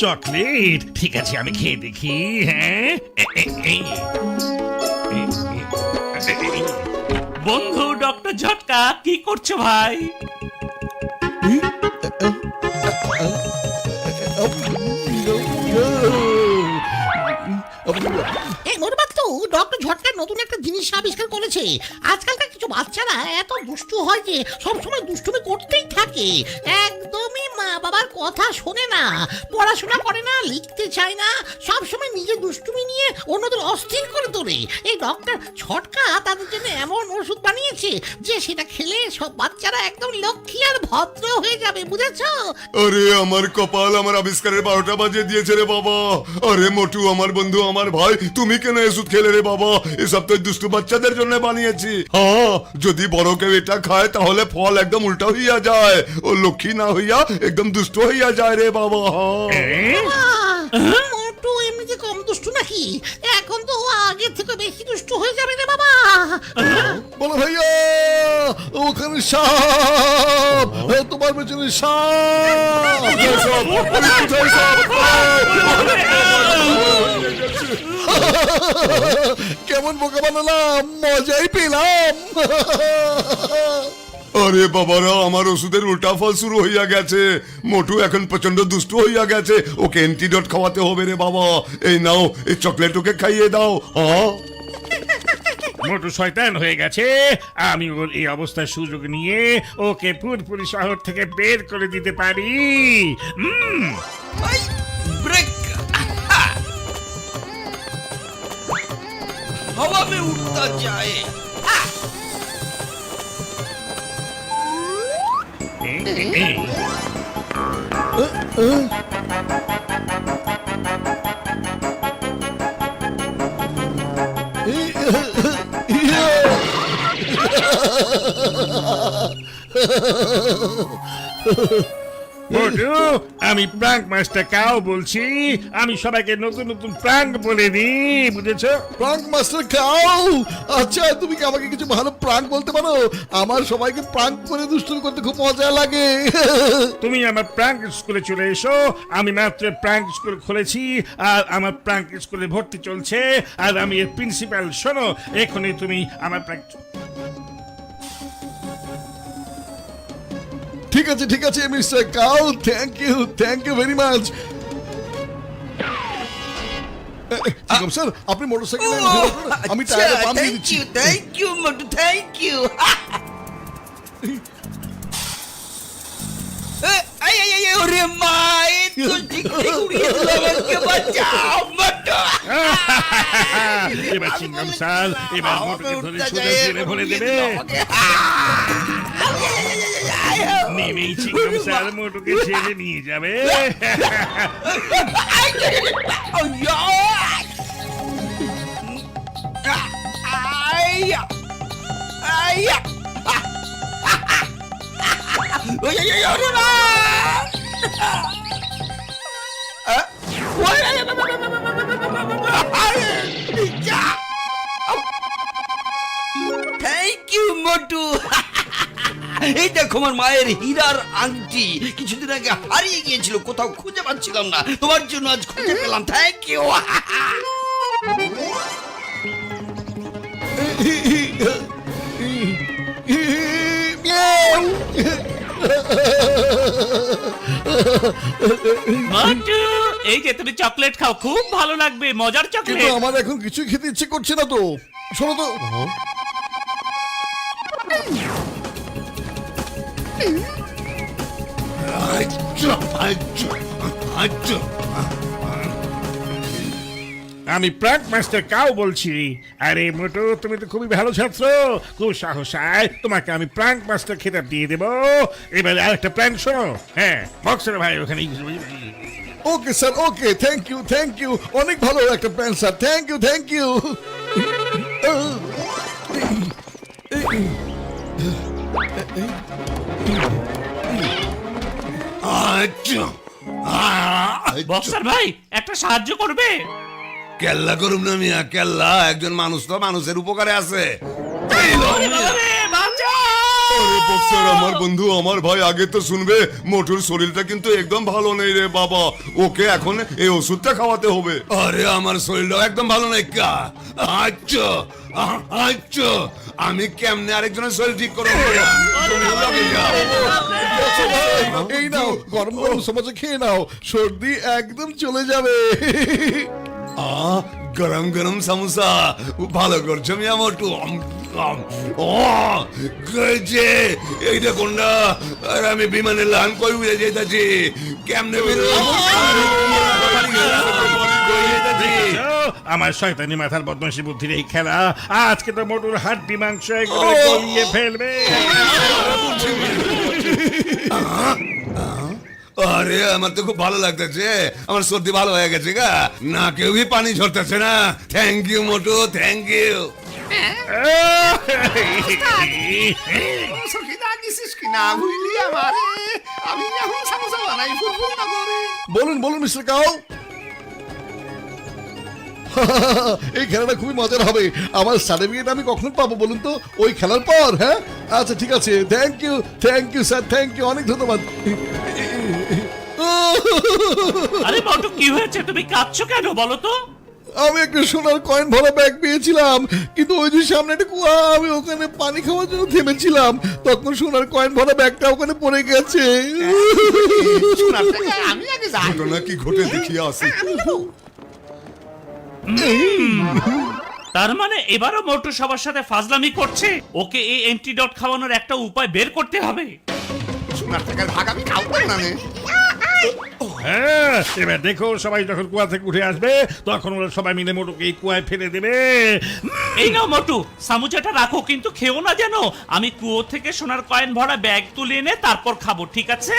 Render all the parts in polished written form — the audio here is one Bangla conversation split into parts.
চকলেট, ঠিক আছে আমি খেয়ে দেখি। হ্যাঁ, বন্ধু ডক্টর ঝটকা, কি করছো ভাই? এই মোটবাদ তো ডক্টর ঝটকা নতুন একটা জিনিস আবিষ্কার করেছে। আজকালকার কিছু বাচ্চারা এত দুষ্টু হয় যে সবসময় দুষ্টুমি করতেই থাকে, একদমই মা বাবার কথা শোনে না, পড়াশোনা করে না, লিখতে চায় না, সবসময় নিজের দুষ্টুমি নিয়ে অন্যদের অস্থির করে তোলে। এই ডক্টর ঝটকা তাদের জন্য এমন ওষুধ বানিয়েছে যে সেটা খেলে সব বাচ্চারা একদম লক্ষ্মী আর ভদ্র হয়ে যাবে, বুঝেছো? আরে আমার কপাল, আমার আবিষ্কারের 12টা বাজে দিয়েছে রে বাবা। আরে মোটু আমার বন্ধু, আমার ভাই, তুমি কেন ওষুধ খেলে রে বাবা? এসব তো দুষ্টু বাচ্চাদের জন্য বানিয়েছি। হ্যাঁ, যদি বড় কেউ এটা খায় তাহলে ফল একদম উল্টা হইয়া যায়, ও লক্ষ্মী না হইয়া একদম দুষ্ট হইয়া যায় রে বাবা। মোটু এমনিতে কম দুষ্টু নাকি? এখন তো ও আগের থেকে বেশি দুষ্টু হয়ে যাবে রে বাবা। বলো ভাইয়া, ওখানে সাপ, তোমার পেছনে সাপ। কেমন বোকা বানালাম, মজাই পেলাম। আরে বাবারা, আমার ওষুধের উল্টা ফল শুরু হইয়া গেছে। মোটু এখন প্রচন্ড দুষ্ট হইয়া গেছে, ওকে অ্যান্টিডোট খাওয়াতে হবে রে বাবা। এই নাও, এই চকলেট ওকে খাইয়ে দাও। হ্যাঁ, মোটু শয়তান হয়ে গেছে। আমি ওর এই অবস্থার সুযোগ নিয়ে ওকে পুরপুরি শহর থেকে বের করে দিতে পারি। ब्रेक। हवा में उड़ता जाए। মোটু, আমি প্রাঙ্ক মাস্টার কাউ বলছি। আমি সবাইকে নতুন নতুন প্রাঙ্ক বলে দিই, বুঝেছো? প্রাঙ্ক মাস্টার খাও। আচ্ছা, তুমি কি আমাকে কিছু ভালো প্রাঙ্ক বলতে পারো? আমার সবাইকে প্রাঙ্ক করে দুষ্টুমি করতে খুব মজা লাগে। তুমি আমার প্রাঙ্ক স্কুলে চলে এসো। আমি মাত্র প্রাঙ্ক স্কুল খুলেছি আর আমার প্রাঙ্ক স্কুলে ভর্তি চলছে, আর আমি এর প্রিন্সিপাল। শোনো, এখনই তুমি আমার প্রাঙ্ক। ঠিক আছে mister Cow, thank you very much. Sir, আপনি মোটরসাইকেল আমি টায়ারে পাম্প দিয়ে দিচ্ছি। Thank you Motu, thank you. अरे माय, तो ठीक उड़िए लवन के बचाओ मोटू। এবার চিংগাম স্যার, এবার মোটুকে ধরে সোজা জেলে ভরে দেবে। নেমেই চিংগাম স্যার মোটুকে ছেড়ে নিয়ে যাবে। থ্যাংক ইউ মোটু। এই দেখো আমার মায়ের হীরার আংটি, কিছুদিন আগে হারিয়ে গিয়েছিল, কোথাও খুঁজে পাচ্ছিলাম না, তোমার জন্য আজ খুঁজে পেলাম। Thank you. মোটু, এই যে তুমি চকলেট খাও, খুব ভালো লাগবে, মজার কিন্তু চকলেট। আমার এখন কিছু খেতে ইচ্ছে করছে না তো। শোনো তো, আমি প্রাঙ্ক মাস্টার কাউ বলছি। আরে মোটু, তুমি তো খুবই ভালো ছাত্র, খুব সাহস হয়, তোমাকে আমি প্রাঙ্ক মাস্টার খেতাব দিয়ে দেবো। এবার আরেকটা প্ল্যান শোনো। হ্যাঁ, বক্সের ভাই ওখানে। Okay sir, okay, thank you, অনেক ভালো একটা plan sir, thank you. Boxer ভাই, একটা সাহায্য করবে? কেল্লা করুম না মিয়া, কেল্লা একজন মানুষ তো মানুষের উপকারে আছে। ওরে বাবা রে, বাঁচাও! স্যার আমার বন্ধু আমার ভাই আগে তো শুনবে মোটুর শরীরটা কিন্তু একদম ভালো নেই রে বাবা ওকে এখন এই ওষুধটা খাওয়াতে হবে আরে আমার শরীরটা একদম ভালো নেই কা আচ্ছা আচ্ছা আমি কেমনে আরেকজনের শরীর ঠিক করবো তুমি লগে যাও। এই নাও গরম গরম সমোসা খেয়ে নাও, সর্দি একদম চলে যাবে। গরম গরম সমোসা ভালো করছো মিয়া মোটু ও গজে এইটা কোনটা আর আমি বিমানে লান কই উড়ে যাইতাছি কেমনে আমার শয়তানি মাথার বদমাশি বুদ্ধির এই খেলা আজকে তো মোটুর হাড্ডি মাংস একবারে গলিয়ে ফেলবে। আরে আমার তো খুব ভালো লাগতেছে আমার সর্দি ভালো হয়ে গেছে গা না কেউ পানি ঝরতেছে না thank you Motu thank you বলুন বলুন মিস্টার কাউ। এই খেলাটা খুবই মজার হবে। আমার সার্টিফিকেট আমি কখন পাবো বলুন তো? ওই খেলার পর? হ্যাঁ আচ্ছা ঠিক আছে, thank you sir, thank you, অনেক ধন্যবাদ। আরে মোটু কি হয়েছে, তুমি কাঁদছো কেন বলো তো? আমি একটা সোনার কয়েন ভরা ব্যাগ পেয়েছিলাম, কিন্তু ওই যে সামনে একটা কুয়া, আমি ওখানে পানি খাওয়ার জন্য থেমেছিলাম, তখন সোনার কয়েন ভরা ব্যাগটা ওখানে পড়ে গেছে। ঘটনা কি ঘটে দেখিয়ে আসি তার মানে এবারও মোটু সবার সাথে ফাজলামি করছে। ওকে এই অ্যান্টিডট খাওয়ানোর একটা উপায় বের করতে হবে। হ্যাঁ এবার দেখো সবাই যখন কুয়া থেকে উঠে আসবে তখন ওরা সবাই মিলে মোটুকে এই কুয়ায় ফেলে দেবে। এই নাও মোটু, সামুচাটা রাখো, কিন্তু খেও না যেন। আমি কুয়ো থেকে সোনার কয়েন ভরা ব্যাগ তুলে এনে তারপর খাবো, ঠিক আছে?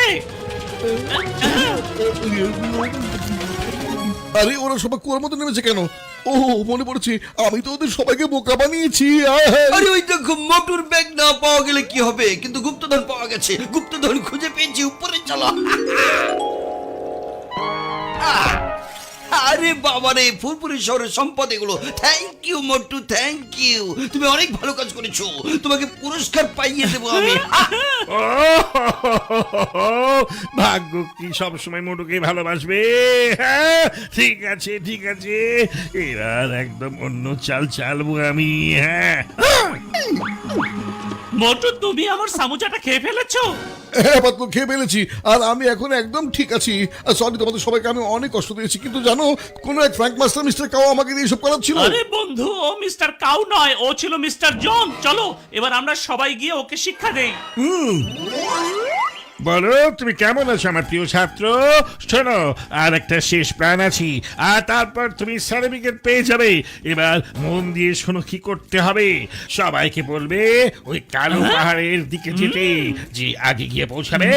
আরে ওরা সবাই কুয়ার মতো নেমেছে কেন? ও মনে পড়েছে, আমি তো ওদের সবাইকে বোকা বানিয়েছি। আরে ওই দেখো মোটুর ব্যাগ না পাওয়া গেলে কি হবে, কিন্তু গুপ্তধন পাওয়া গেছে, গুপ্তধন খুঁজে পেয়েছি, উপরে চলো। আরে বাবারে, ফুরফুরি শহরের সম্পদ এগুলো। Thank you Motu, thank you, তুমি অনেক ভালো কাজ করেছো, তোমাকে পুরস্কার পাইয়ে দেবো আমি। ও ভাগ্য কি সবসময় মোটুকে ভালোবাসবে। হ্যাঁ ঠিক আছে ঠিক আছে, এবার একদম অন্য চাল চালবো আমি। হ্যাঁ মোটু তুমি আমার সামুচাটা খেয়ে ফেলেছো? হ্যাঁ পাতলু, খেয়ে ফেলেছি, আর আমি এখন একদম ঠিক আছি। সরি তোমাদের সবাইকে আমি অনেক কষ্ট দিয়েছি, কিন্তু জানো কোন এক ফ্র্যাঙ্ক মাস্টার মিস্টার কাও আমাকে দিয়ে সব করাচ্ছিল। আরে বন্ধু, ও মিস্টার কাউ নয়, ও ছিল মিস্টার জন। চলো এবার আমরা সবাই গিয়ে ওকে শিক্ষা দেই। বলো তুমি কেমন আছো আমার প্রিয় ছাত্র? শোনো আর একটা শেষ প্ল্যান আছি, আর তারপর তুমি সার্টিফিকেট পেয়ে যাবে। এবার মন দিয়ে শোনো কি করতে হবে। সবাইকে বলবে ওই কালো পাহাড়ের দিকে যেতে, যে আগে গিয়ে পৌঁছাবে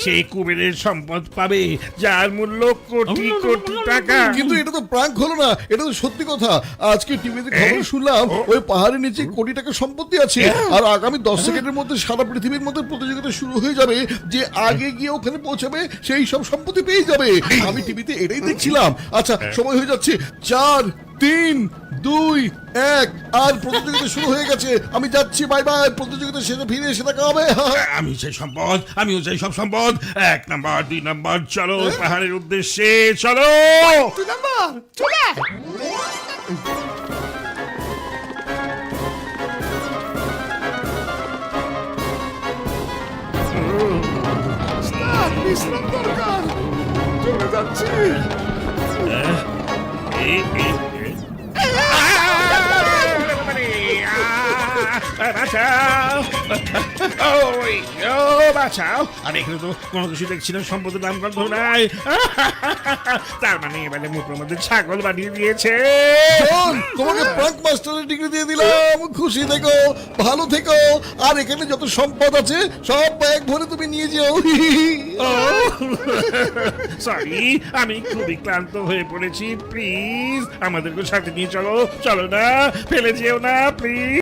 সেই কুবেরের সম্পদ পাবে, যার মূল্য কোটি কোটি টাকা। কিন্তু এটা তো প্রাঙ্ক হলো না, এটা তো সত্যি কথা। আজকে টিভিতে খবর শুনলাম ওই পাহাড়ের নিচে কোটি টাকা সম্পত্তি আছে, আর আগামী 10 সেকেন্ডের মধ্যে সারা পৃথিবীর মধ্যে প্রতিযোগিতা শুরু হয়ে যাবে, যে আগে গিয়ে ওখানে পৌঁছাবে সেই সব সম্পত্তি পেয়ে যাবে। আমি টিভিতে এটাই দেখছিলাম। আচ্ছা সময় হয়ে যাচ্ছে, 4 3 2 1, আর প্রতিযোগিতা শুরু হয়ে গেছে। আমি যাচ্ছি, বাই বাই। প্রতিযোগিতা শেষে ফিরে এসে দেখা হবে। আমি চাই সম্পদ, আমিও চাই সব সম্পদ। 1 নাম্বার 2 নাম্বার চলো পাহাড়ের উদ্দেশ্যে চলো। বিশ্রাম দরকার, চলে যাচ্ছি। বাঁচাও, আমি এখানে তো কোনো কিছু দেখছিলাম, সম্পদের নাম গন্ধ নাই। তার মানে এবারে মুখের মধ্যে ছাগল বানিয়ে দিয়েছে। শোন, তোমাকে প্রাঙ্ক মাস্টারের ডিগ্রি দিয়ে দিলাম, খুশি থেকো, ভালো থেকো, আর এখানে যত সম্পদ আছে সব ব্যাগ ভরে তুমি নিয়ে যাও। সরি, আমি খুবই ক্লান্ত হয়ে পড়েছি। প্লিজ আমাদেরকে সাথে নিয়ে চলো, চলো না, ফেলে যেও না প্লিজ।